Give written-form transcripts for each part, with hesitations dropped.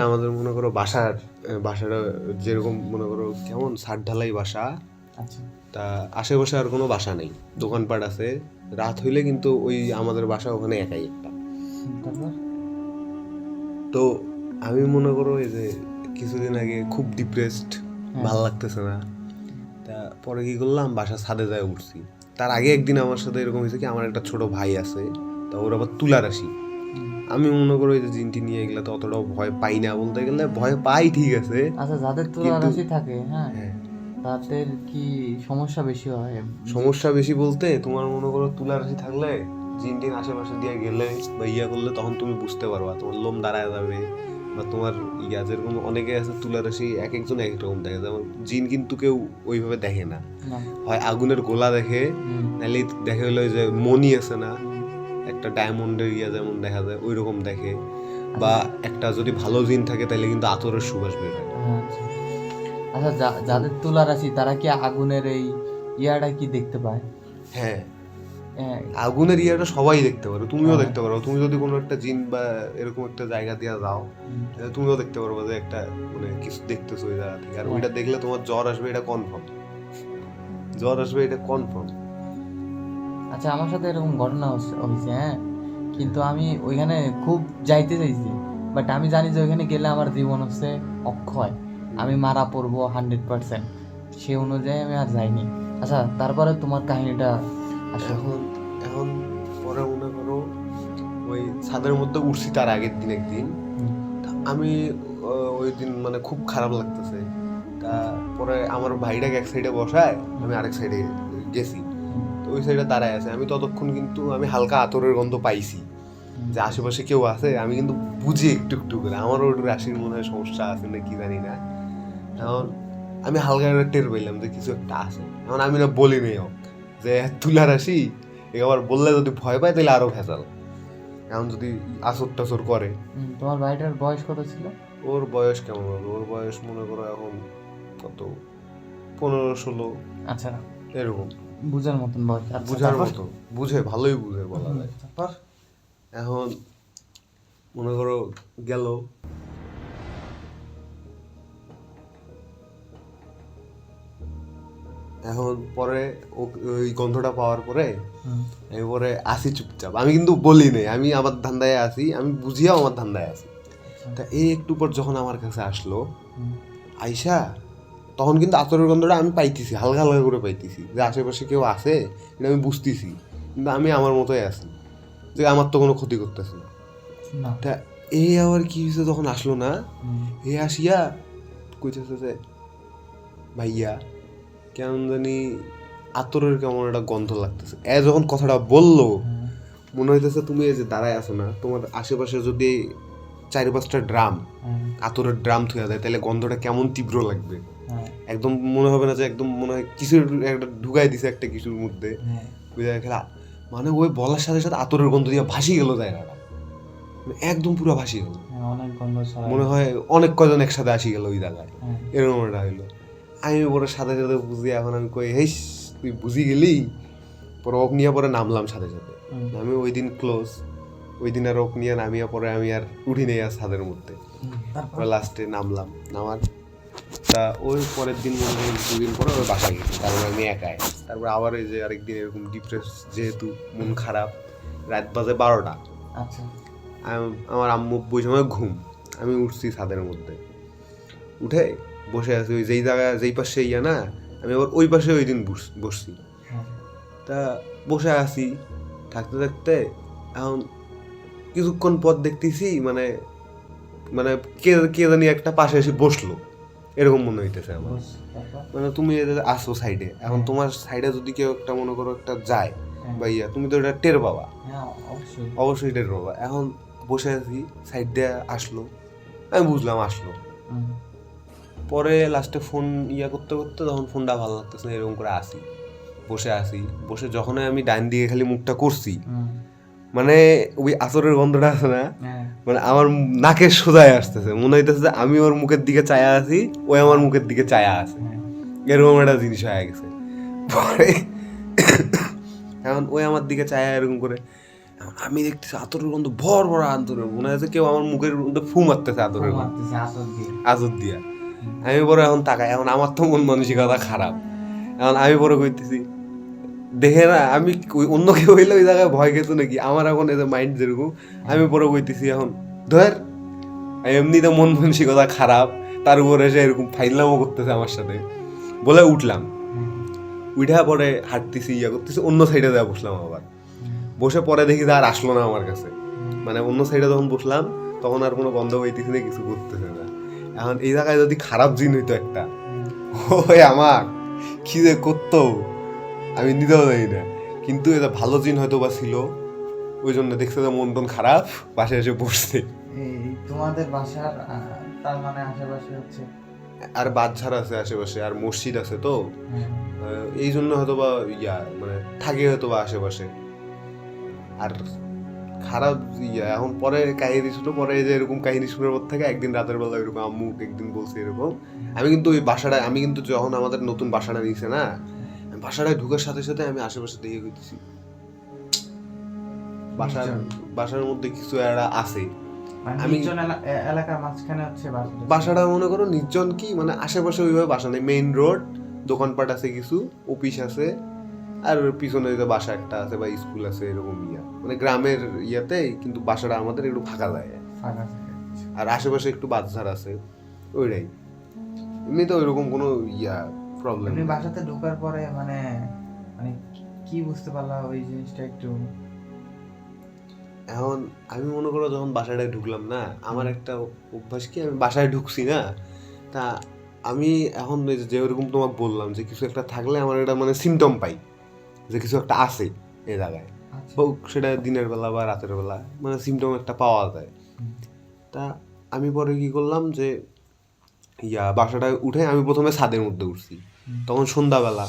আমাদের মনে করো বাসাটা যেরকম মনে করো কেমন ছাদ ঢালাই বাসা, আচ্ছা। তা আশেপাশে আর কোনো বাসা নেই, দোকানপাট আছে। রাত হইলে কিন্তু ওই আমাদের বাসা ওখানে একাই একটা। তারপর তো আমি মনে করো এই যে কিছুদিন আগে খুব ডিপ্রেসড, ভালো লাগতেছে না। তা পরে কি করলাম, বাসার ছাদে যায় উঠছি। তার আগে একদিন আমার সাথে এরকম হয়েছে কি, আমার একটা ছোট ভাই আছে, তা ওর আবার তুলা রাশি। আমি মনে করো এই যে জিনটি নিয়ে এগুলা তো অতটাও ভয় পাই না, বলতে গেলে ভয় পাই ঠিক আছে। আচ্ছা, যাদের তুলা রাশি থাকে, হ্যাঁ, তাদের কি সমস্যা বেশি হয়? সমস্যা বেশি বলতে তোমার মনে করো তুলা রাশি থাকলে জিন টিন আশেপাশে দিয়ে গেলে বা ইয়া করলে তখন তুমি বুঝতে পারবা, তোমার লোম দাঁড়ায় যাবে, বা তোমার ইয়া যেরকম অনেকে আছে তুলা রাশি এক একজন এক রকম দেখে। যেমন জিন কিন্তু কেউ ওইভাবে দেখে না, হয় আগুনের গোলা দেখে, নাহলে দেখে হলো যে মণি আছে না একটা ডায়মন্ডের ইয়া যেমন দেখা যায় ওই রকম দেখে, বা একটা যদি ভালো জিন থাকে তাহলে কিন্তু আতরের সুবাস বের হয়। আচ্ছা, যাদের তুলা রাশি তারা কি আগুনের এই ইয়াটা কি দেখতে পায়? হ্যাঁ, আগুনের ইয়াটা সবাই দেখতে পারো, তুমিও দেখতে পারো। তুমি যদি কোনো একটা জিন বা এরকম একটা জায়গা দিয়ে যাও, তুমিও দেখতে পারবো যে একটা মানে কিছু দেখতেছো ওই জায়গা থেকে, আর ওইটা দেখলে তোমার জ্বর আসবে, এটা কনফার্ম। জ্বর আসবে, এটা কনফার্ম। আচ্ছা, আমার সাথে এরকম ঘটনা হয়েছে, হ্যাঁ, কিন্তু আমি ওইখানে খুব যাইতে চাইছি, বাট আমি জানি যে ওইখানে গেলে আমার জীবন হচ্ছে অক্ষয়, আমি মারা পড়বো 100%। সে অনুযায়ী আমি আর যাইনি। আচ্ছা, তারপরে তোমার কাহিনীটা এখন এখন পরে মনে করো ওই ছাদের মধ্যে উঠছি তার আগের দিন একদিন, আমি ওই দিন মানে খুব খারাপ লাগতেছে। তা পরে আমার ভাইটাকে এক সাইডে বসায়, আমি আরেক সাইডে গেছি। তো ওই সাইডে দাঁড়ায় আছে, আমি ততক্ষণ কিন্তু আমি হালকা আতরের গন্ধ পাইছি যে আশেপাশে কেউ আছে। আমি কিন্তু বুঝি একটু একটু করে, আমারও একটু রাশির মনে হয় সমস্যা আছে না কি জানি না। এখন আমি হালকা করে টের পেলাম যে কিছু একটা আছে। এখন আমি না বলি নেই যে তুলা রাশি, আবার বললে যদি ভয় পায় তাহলে আরো ভেজাল। এখন যদি আসর টাসর করে। তোমার ভাইটার বয়স কত ছিল? ওর বয়স কেমন হবে, ওর বয়স মনে করো এখন কত 15-16। আচ্ছা, এরকম বুঝার মতন বয়স। বুঝার মতো, বুঝে, ভালোই বুঝে বলা যায়। তারপর এখন মনে করো গেল, এখন পরে ওই গন্ধটা পাওয়ার পরে আমি পরে আসি চুপচাপ, আমি কিন্তু বলি নাই, আমি আমার ধান্দায় আসি, আমি বুঝিয়াও আমার ধান্দায় আসি। তা এই একটু পর যখন আমার কাছে আসলো আইসা, তখন কিন্তু আতরের গন্ধটা আমি পাইতেছি, হালকা হালকা করে পাইতেছি যে আশেপাশে কেউ আছে, এটা আমি বুঝতেছি, কিন্তু আমি আমার মতোই আছি, যে আমার তো কোনো ক্ষতি করতেছে না। তা এই আবার কি হয়েছে, যখন আসলো না, এ আসিয়া কইতেছে যে ভাইয়া কেমন জানি আতরের কেমন একটা গন্ধ লাগতেছে। যখন কথাটা বললো, মনে হইতেছে তুমি এই যে দাঁড়ায় আছো না, তোমার আশেপাশে যদি 4-5টা ড্রাম, আতরের ড্রাম থুয়া দেয়, তাহলে গন্ধটা কেমন তীব্র লাগবে। একদম মনে হবে না যে একদম মনে হয় কিছু একটা ঢুকাই দিছে একটা কিছুর মধ্যে, বুঝা খেলা। মানে ওই বলার সাথে সাথে আতরের গন্ধ দিয়ে ভাসি গেল জায়গাটা, একদম পুরো ভাসি গেল। মনে হয় অনেক কজন একসাথে আসি গেল ওই জায়গায়, এরকম একটা হইলো। আমি পরে সাথে সাথে বুঝি, এখন আমি কই হেস তুই বুঝি গেলি। পরে ওক নিয়ে পরে নামলাম সাথে সাথে। আমি ওই দিন ক্লোজ, ওই দিন আর ওক নিয়ে নামিয়া পরে আমি আর উঠি নেই আর ছাদের মধ্যে। লাস্টে নামলাম, নামার তা ওই পরের দিন মনে হয় 2 দিন পরে ওই বাসায় গেছি, তারপরে আমি একাই। তারপরে আবার এই যে আরেকদিন এরকম ডিপ্রেস, যেহেতু মন খারাপ, রাত বাজে 12টা, আমার আম্মু ওই সময় ঘুম, আমি উঠছি ছাদের মধ্যে, উঠে বসে আছি ওই যেই জায়গায় যেই পাশে ইয়া না, আমি আবার ওই পাশে ওই দিন বসছি। তা বসে আছি থাকতে থাকতে এখন কিছুক্ষণ পর দেখতেছি মানে মানে কে কে জানি একটা পাশে এসে বসলো, এরকম মনে হইতেছে আমার। মানে তুমি আসো সাইডে, এখন তোমার সাইডে যদি কেউ একটা মনে করো একটা যায় বা ইয়া, তুমি তো এটা টের পাবা, অবশ্যই টের পাবা। এখন বসে আছি, সাইড দিয়ে আসলো, আমি বুঝলাম আসলো। পরে লাস্টে ফোন ইয়া করতে করতে তখন ফোনটা ভালো লাগতেছে না, এরকম করে আসি, বসে যখন আমি ডাইন দিকে খালি মুখটা করছি, মানে ওই আতরের গন্ধটা আছে না, মানে আমার নাকের সোজায় আসতেছে, মনে হইতেছে যে আমি ওর মুখের দিকে চায়া আছি, ওই আমার মুখের দিকে চায়া আছে, এরকম একটা জিনিস হয়ে গেছে। পরে এখন ওই আমার দিকে চায়া এরকম করে, এখন আমি দেখতেছি আতরের গন্ধ ভর ভর আতরের, মনে হচ্ছে কেউ আমার মুখের মধ্যে ফু মারতেছে আতরের গন্ধ, মারতেছে আসর দিয়ে। আজর দিয়া। আমি পরে এখন তাকাই, এখন আমার তো মন মানসিকতা খারাপ। এখন আমি পরে কইতেছি দেখে না, আমি অন্য কেউ হইলে ওই জায়গায় ভয় খেত নাকি, আমার এখন এই যে মাইন্ড যেরকম, আমি পরে কইতেছি এখন ধর এমনিতে মন মানসিকতা খারাপ, তার উপরে এসে এরকম ফাইলামও করতেছে আমার সাথে বলে উঠলাম। উঠা পরে হাঁটতেছি, ইয়া করতেছি, অন্য সাইডে যাওয়া বসলাম আবার। বসে পরে দেখি যে আর আসলো না আমার কাছে, মানে অন্য সাইডে যখন বসলাম তখন আর কোনো গন্ধ পাইতেছি না, কিছু করতেছে না। এখন এই জায়গায় যদি খারাপ জিন হইতো একটা, ওই আমার কি যে করতো আমি নিতেও জানি না, কিন্তু এটা ভালো জিন হয়তো বা ছিল, ওই জন্য দেখছে যে মন টন খারাপ, বাসায় এসে বসছে। এই তোমাদের বাসার তার মানে আশেপাশে হচ্ছে আর বাচ্চারা আছে আশেপাশে, আর মসজিদ আছে, তো এই জন্য হয়তো বা ইয়া মানে থাকে হয়তো বা আশেপাশে। আর খারাপ ইয়া এখন পরে কাহিনী শুনো, পরে এই যে এরকম কাহিনী শোনার পর থেকে একদিন রাতের বেলা এরকম আম্মু একদিন বলছে এরকম, আমি কিন্তু ওই বাসাটায়, আমি কিন্তু যখন আমাদের নতুন বাসাটা নিয়েছে না, বাসাটায় ঢুকার সাথে সাথে আমি আশেপাশে দেখে গেছি বাসার মধ্যে কিছু একটা আছে। আমি এলাকার মাঝখানে হচ্ছে বাসাটা মনে করো নির্জন, কি মানে আশেপাশে ওইভাবে বাসা নেই, মেইন রোড, দোকানপাট আছে কিছু, অফিস আছে, আর পিছনে যে বাসা একটা আছে বা স্কুল আছে, এরকম ইয়া মানে গ্রামের ইয়াতে, কিন্তু বাসাটা আমাদের একটু ফাঁকা জায়গা, আর আশেপাশে একটু বাজার আছে, ওইটাই। এমনি তো ওইরকম কোনো ইয়া প্রবলেম। এমনি বাসাতে ঢোকার পরে মানে মানে কি বুঝতে পারলা ওই জিনিসটা একটু? এখন আমি মনে করো যখন বাসাটায় ঢুকলাম না, আমার একটা অভ্যাস কি, আমি বাসায় ঢুকছি না, তা আমি এখন যে ওরকম তোমাকে বললাম যে কিছু একটা থাকলে আমার এটা মানে সিমটম পাই যে কিছু একটা আছে এই জায়গায়, হোক সেটা দিনের বেলা বা রাতের বেলা, মানে সিমটম একটা পাওয়া যায়। তা আমি পরে কি করলাম যে ইয়া বাসাটায় উঠে আমি প্রথমে ছাদের মধ্যে উঠছি, তখন সন্ধ্যাবেলা,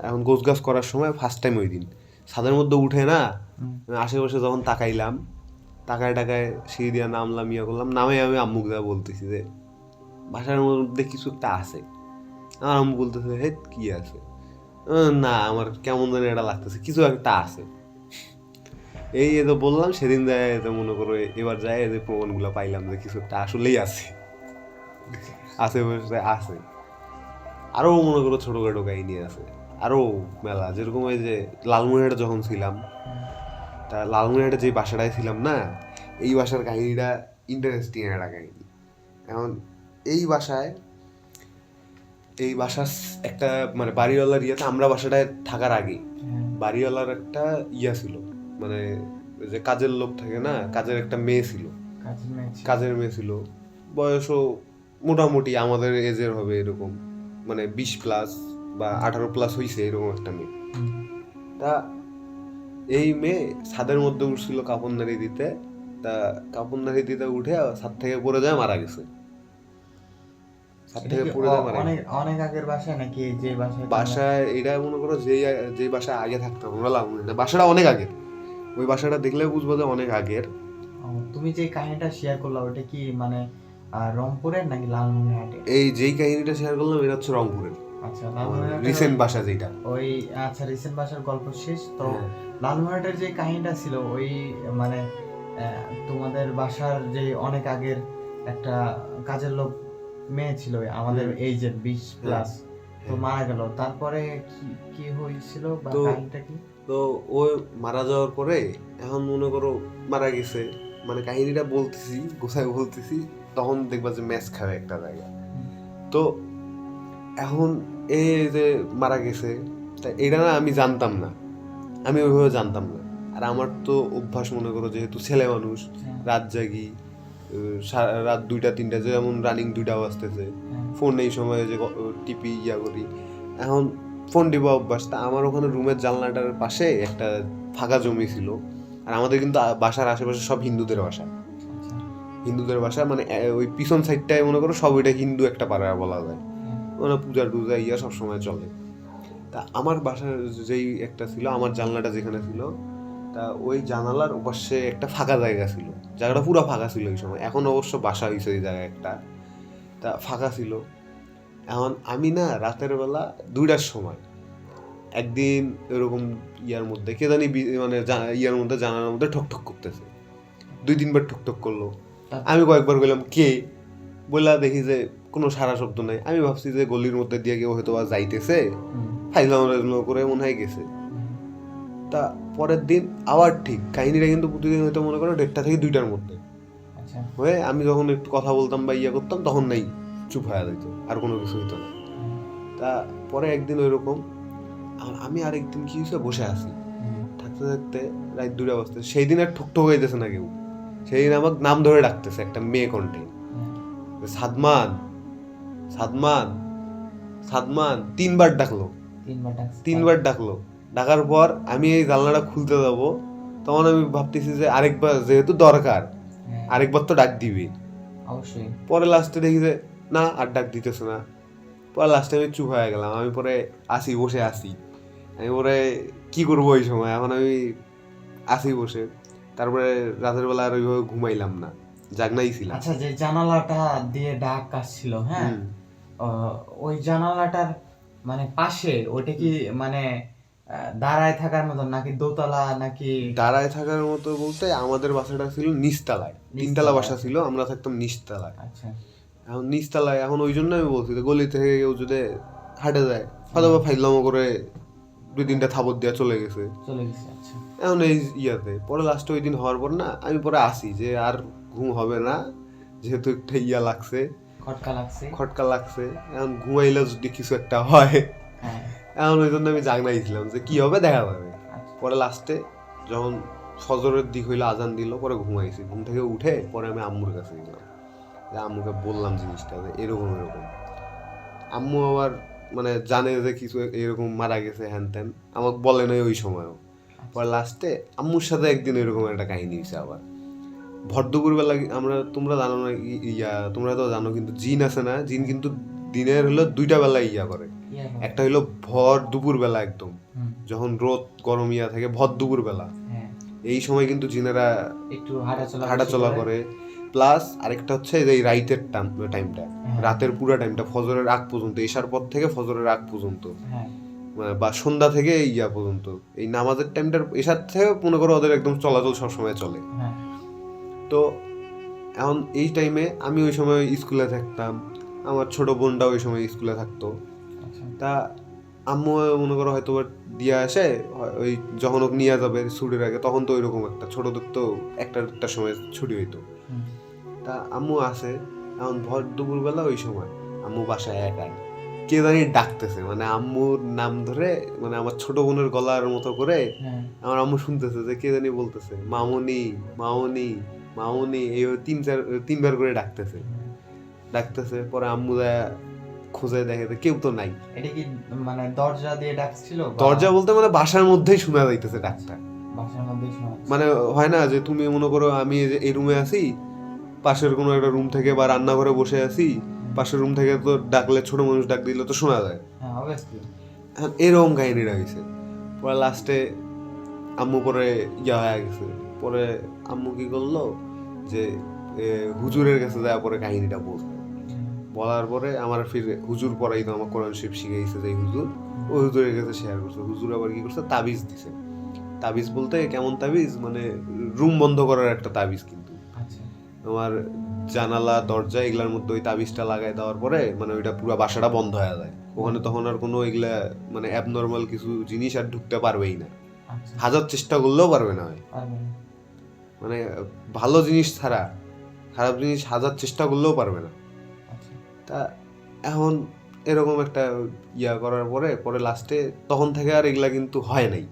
এখন গোছ গাছ করার সময় ফার্স্ট টাইম ওই দিন ছাদের মধ্যে উঠে না, আশেপাশে যখন তাকাইলাম, তাকায় টাকায় সিঁড়ি দিয়ে নামলাম, ইয়া করলাম, নামে আমি আম্মুকে যা বলতেছি যে বাসার মধ্যে কিছু একটা আছে। আমার আম্মু বলতেছে হে কি আছে, না আমার কেমন জানি এটা লাগতেছে, কিছু একটা আছে। এই তো বললাম, সেদিন যায় তো মনে করো, এবার যায় যে প্রমাণগুলো পাইলাম যে কিছু একটা আসলেই আছে, আশেপাশে আছে। আরও মনে করো ছোটোখাটো কাহিনী আছে, আরও মেলা, যেরকম ওই যে লালমনিরহাটে যখন ছিলাম, তা লালমনিরহাটে যে বাসাটায় ছিলাম না, এই বাসার কাহিনীটা ইন্টারেস্টিং একটা কাহিনী। এখন এই বাসার একটা মানে বাড়িওয়ালার ইয়েতে, আমরা বাসাটায় থাকার আগে বাড়িওয়ালার একটা ইয়া ছিল, মানে যে কাজের লোক থাকে না, কাজের একটা মেয়ে ছিল, কাজের মেয়ে ছিল, বয়সও মোটামুটি আমাদের এজের হবে এরকম, মানে 20+ বা 18+ হয়েছে এরকম একটা মেয়ে। তা এই মেয়ে ছাদের মধ্যে উঠছিল কাপড় দিতে, তা কাপড় দিতে উঠে ছাদ থেকে পড়ে যায়, মারা গেছে। ছাদ থেকে পড়ে যায়, মারা গেছে। অনেক আগের বাসায় নাকি যে বাসায় এটা মনে করো যে বাসায় আগে থাকতাম আমরা, বাসাটা অনেক আগের, ওই বাসাটা দেখলে বুঝবো যে অনেক আগের। তুমি যে কাহিনীটা শেয়ার করলা ওটা কি মানে রংপুরের নাকি লালমনিরহাটে? এই যেই কাহিনীটা শেয়ার করলাম এটা হচ্ছে রংপুরের। আচ্ছা, রিসেন্ট বাসা যেটা, ওই আচ্ছা রিসেন্ট বাসার গল্প শেষ তো। লালমনিরহাটের যে কাহিনীটা ছিল ওই মানে তোমাদের বাসার যে অনেক আগের একটা কাজের লোক মেয়ে ছিল আমাদের এইজের 20+, তো মারা গেল, তারপরে কি হয়েছিল বা কাহিনীটা কি? তো ওই মারা যাওয়ার পরে এখন মনে করো মারা গেছে, মানে কাহিনীটা বলতেছি গোছায় বলতেছি, তখন দেখবা যে ম্যাচ খাবে একটা জায়গা। তো এখন এই যে মারা গেছে, তা এটা না আমি জানতাম না, আমি ওইভাবে জানতাম না। আর আমার তো অভ্যাস মনে করো, যেহেতু ছেলে মানুষ, রাত জাগি, রাত 2টা 3টা, যেমন রানিং 2টা বাজতেছে, ফোন এই সময় যে টিপি ইয়া করি, এখন ফোন টিপা অভ্যাস। তা আমার ওখানে রুমের জানলাটার পাশে একটা ফাঁকা জমি ছিল, আর আমাদের কিন্তু বাসার আশেপাশে সব হিন্দুদের বাসা, মানে ওই পিছন সাইডটায় মনে করো সব ওইটা হিন্দু একটা পাড়া বলা যায়, মানে পূজা টুজা ইয়া সবসময় চলে। তা আমার বাসার যেই একটা ছিল, আমার জানলাটা যেখানে ছিল, তা ওই জানালার ওপাশে একটা ফাঁকা জায়গা ছিল, জায়গাটা পুরো ফাঁকা ছিল ওই সময়, এখন অবশ্য বাসা হয়েছে ওই জায়গায় একটা, তা ফাঁকা ছিল। এখন আমি না রাতের বেলা 2টার সময় একদিন এরকম ইয়ার মধ্যে কে জানি মানে ইয়ার মধ্যে জানার মধ্যে ঠকঠক করতেছে, 2-3 বার ঠকঠক করলো। আমি কয়েকবার বললাম কে, বললা দেখি যে কোনো সারা শব্দ নাই। আমি ভাবছি যে গলির মধ্যে দিয়ে কেউ হয়তো যাইতেছে, ফাইজলাম করে মনে হয় গেছে। তা পরের দিন আবার ঠিক কাহিনীটা কিন্তু প্রতিদিন হয়তো মনে করো 1:30 থেকে 2টার মধ্যে হয়ে আমি যখন একটু কথা বলতাম বা ইয়া করতাম তখন নাই চুপ হয়ে যেত, আর কোনো কিছু হইতো না। তা পরে একদিন ওইরকম আমি আরেকদিন কি হয়েছে বসে আছি, থাকতে থাকতে রাত 2টা বাজতে, সেই দিন আর ঠকঠক হইতেছে না কেউ, সেই দিন আমাকে নাম ধরে ডাকতেছে একটা মেয়ে কণ্ঠে, সাদমান সাদমান সাদমান 3বার ডাকলো। 3বার ডাকলো, ডাকার পর আমি এই জানলাটা খুলতে যাব, তখন আমি ভাবতেছি যে আরেকবার যেহেতু দরকার আরেকবার তো ডাক দিবি অবশ্যই। পরে লাস্টে দেখি যে না আর ডাক দিতেছে না, পরে লাস্টে আমি চুপ হয়ে গেলাম। আমি পরে বসে আসি, আমি পরে কি করবো ওই সময়, এখন আমি আসি বসে। তারপরে রাতের বেলা আর ওইভাবে ঘুমাইলাম না, জাগনাই ছিলাম। আচ্ছা, যে জানালাটা দিয়ে ডাক আসছিল, হ্যাঁ, ওই জানালাটার মানে পাশে ওটা কি মানে দাঁড়ায় থাকার মতো নাকি দোতলা নাকি? দাঁড়ায় থাকার মতো বলতে আমাদের বাসাটা ছিল নিচতলায়, 3তলা বাসা ছিল, আমরা থাকতাম নিচতলায়। আচ্ছা, এখন নিচতলায়, এখন ওই জন্য আমি বলছি যে গলি থেকে কেউ যদি হাঁটে যায় হয়তো বা ফাইজলামো করে 2-3টা থাপড় দেওয়া চলে গেছে। আচ্ছা। এখন এই ইয়াতে পরে লাস্টে ওই দিন হওয়ার পর না আমি পরে আসি যে আর ঘুম হবে না, যেহেতু একটা ইয়া লাগছে, খটকা লাগছে, এখন ঘুমাইলে যদি কিছু একটা হয়, এখন ওই জন্য আমি জাগনাইছিলাম যে কি হবে দেখা যাবে। পরে লাস্টে যখন ফজরের দিক হইলো, আজান দিল, পরে ঘুমাইছি। ঘুম থেকে উঠে পরে আমি আম্মুর কাছে গেলাম, যে আম্মুকে বললাম জিনিসটা যে এরকম এরকম। আম্মু আবার মানে জানে যে কিছু এরকম মারা গেছে হ্যান ত্যান, আমাকে বলে নাই ওই সময়ও। পরে লাস্টে আম্মুর সাথে একদিন এরকম একটা কাহিনী হয়েছে আবার ভর দুপুরবেলা। তোমরা জানো না তোমরা তো জানো কিন্তু জিন আছে না, জিন কিন্তু দিনের হলো 2টা বেলায় ইয়া করে। একটা হইলো ভর দুপুর বেলা, একদম যখন রোদ গরম ইয়া থাকে ভর দুপুর বেলা, এই সময় কিন্তু জিনেরা একটু হাঁটাচলা করে। প্লাস আরেকটা হচ্ছে এই রাইতের টাইমটা, রাতের পুরো টাইমটা, ফজরের আগ পর্যন্ত, এশার পর থেকে ফজরের আগ পর্যন্ত, বা সন্ধ্যা থেকে ইয়া পর্যন্ত, এই নামাজের টাইমটার এশার থেকে মনে করো ওদের একদম চলাচল সবসময় চলে। তো এখন এই টাইমে আমি ওই সময় স্কুলে থাকতাম, আমার ছোট বোনটা ওই সময় স্কুলে থাকতো। তা আম্মু মনে করো হয়তো দিয়ে আসে, ওই যখন ওকে নিয়ে যাবে ছুটির আগে, তখন তো ওইরকম একটা ছোটদের তো একটা সময় ছুটি হইতো। তা আম্মু আসে, এখন ভর দুপুরবেলা ওই সময় আম্মু বাসায় একাই, কে জানি ডাকতেছে, মানে আম্মুর নাম ধরে, মানে আমার ছোট বোনের গলার মতো করে আমার আম্মু শুনতেছে যে কে জানি বলতেছে মামুনি মামুনি মামুনি, এই 3-4 করে ডাকতেছে। পরে আম্মু খোঁজে দেখে কেউ তো নাই। এটা কি মানে দরজা দিয়ে ডাকছিল? দরজা বলতে মানে বাসার মধ্যেই শোনা যাইতেছে ডাকটা, বাসার মধ্যেই শোনা, মানে হয় না যে তুমি মনে করো আমি এই রুমে আছি, পাশের কোনো একটা রুম থেকে বা রান্নাঘরে বসে আছি, পাশের রুম থেকে তো ডাকলে, ছোট মানুষ ডাক দিলে তো শোনা যায়, এরকম কাহিনীটা হয়েছে। পরে লাস্টে আম্মু পরে ইয়া হয়ে গেছে, পরে আম্মু কি করলো যে হুজুরের কাছে যায়, পরে কাহিনীটা বলার পরে আমার ফির হুজুর পড়াই তো আমার কোরআন শরীফ শিখাইছে যে হুজুর, ওই হুজুরের কাছে শেয়ার করছে। হুজুর আবার কি করছে, তাবিজ দিছে। তাবিজ বলতে কেমন তাবিজ, মানে রুম বন্ধ করার একটা তাবিজ, কিন্তু তোমার জানালা দরজা এগুলার মধ্যে ওই তাবিজটা লাগাই দেওয়ার পরে মানে ওইটা পুরো বাসাটা বন্ধ হয়ে যায়, ওখানে তখন আর কোনো এগুলা মানে অ্যাবনর্মাল কিছু জিনিস আর ঢুকতে পারবেই না, হাজার চেষ্টা করলেও পারবে না। মানে ভালো জিনিস ছাড়া খারাপ জিনিস হাজার চেষ্টা করলেও পারবে না। তা এখন এরকম একটা ইয়া করার পরে লাস্টে তখন থেকে আর এগুলা কিন্তু হয় নাই।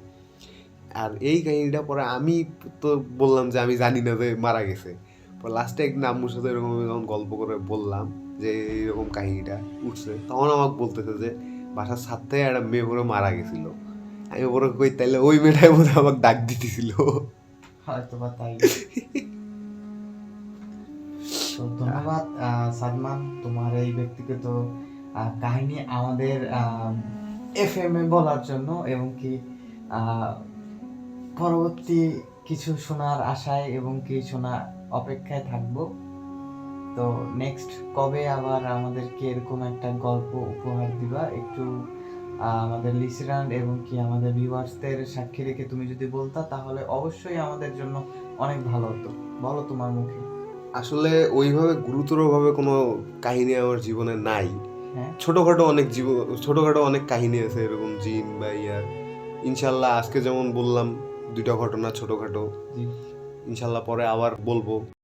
আর এই কাহিনীটা পরে আমি তো বললাম যে আমি জানি না যে মারা গেছে, পরে লাস্টে একদিন আম্মুর সাথে এরকম যখন গল্প করে বললাম যে এইরকম কাহিনীটা উঠছে, তখন আমাকে বলতেছে যে বাসার ছাদ থেকে একটা মেয়ে পরে মারা গেছিল। আমি পরে কই তাইলে ওই মেয়েটাই বোধহয় আমাকে ডাক দিতেছিল, হয়তো বা তাই। তো ধন্যবাদ সাদমান, তোমার এই ব্যক্তিগত কাহিনী আমাদের FM এ বলার জন্য, এবং কি পরবর্তী কিছু শোনার আশায় এবং কি শোনা অপেক্ষায় থাকবো। তো নেক্সট কবে আবার আমাদেরকে এরকম একটা গল্প উপহার দিবা একটু আমাদের লিসেনার এবং কি আমাদের ভিউয়ার্সদের সাক্ষী রেখে তুমি যদি বলতা তাহলে অবশ্যই আমাদের জন্য অনেক ভালো হতো। বলো তোমার মুখে। আসলে ওইভাবে গুরুতরভাবে কোনো কাহিনী আমার জীবনে নাই। হ্যাঁ, ছোটখাটো অনেক কাহিনী আছে এরকম জিন বা ইয়ার। ইনশাল্লাহ আজকে যেমন বললাম 2টা ঘটনা ছোটখাটো, জি। ইনশাল্লাহ পরে আবার বলবো।